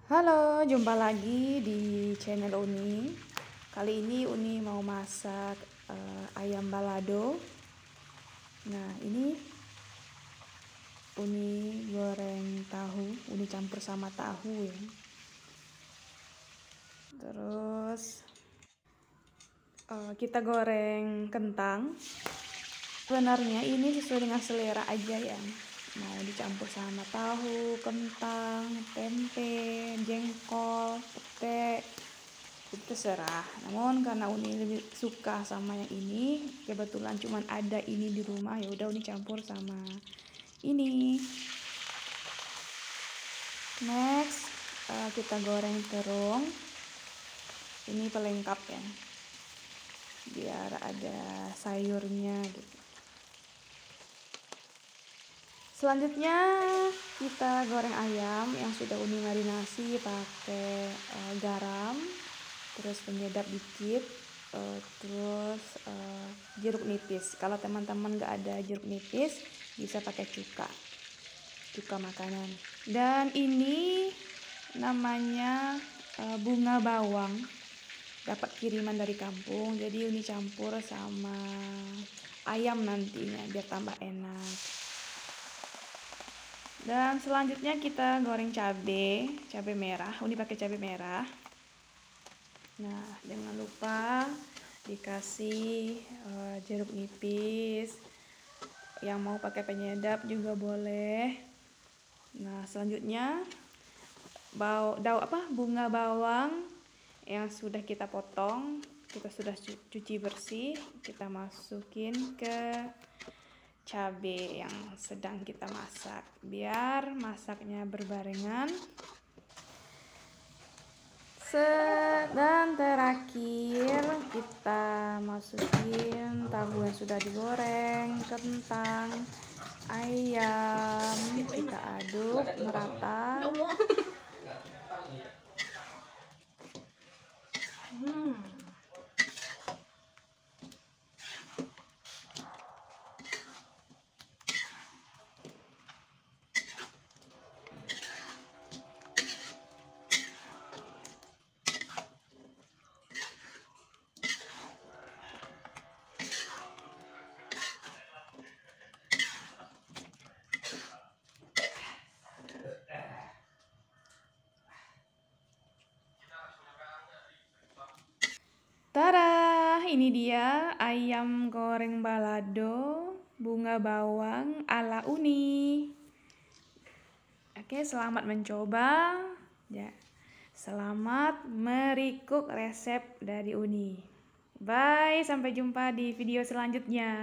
Halo, jumpa lagi di channel Uni. Kali ini Uni mau masak ayam balado. Nah, ini Uni goreng tahu, Uni campur sama tahu ya. Terus kita goreng kentang. Sebenarnya ini sesuai dengan selera aja ya. Mau dicampur sama tahu, kentang, tempe, jengkol, pete, itu terserah. Namun karena Uni lebih suka sama yang ini, kebetulan cuman ada ini di rumah, ya udah Uni campur sama ini. Next, kita goreng terung. Ini pelengkap ya, biar ada sayurnya gitu. Selanjutnya kita goreng ayam yang sudah Uni marinasi pakai garam, terus penyedap dikit, terus jeruk nipis. Kalau teman-teman nggak ada jeruk nipis, bisa pakai cuka makanan. Dan ini namanya bunga bawang, dapat kiriman dari kampung, jadi Uni campur sama ayam nantinya biar tambah enak. Dan selanjutnya kita goreng cabai merah. Uni pakai cabai merah. Nah, jangan lupa dikasih jeruk nipis. Yang mau pakai penyedap juga boleh. Nah, selanjutnya bunga bawang yang sudah kita potong, kita sudah cuci bersih, kita masukin ke cabai yang sedang kita masak biar masaknya berbarengan. Dan terakhir kita masukin tahu yang sudah digoreng, kentang, ayam, kita aduk merata. Tada, ini dia ayam goreng balado bunga bawang ala Uni. Oke, selamat mencoba. Ya, selamat merikuk resep dari Uni. Bye, sampai jumpa di video selanjutnya.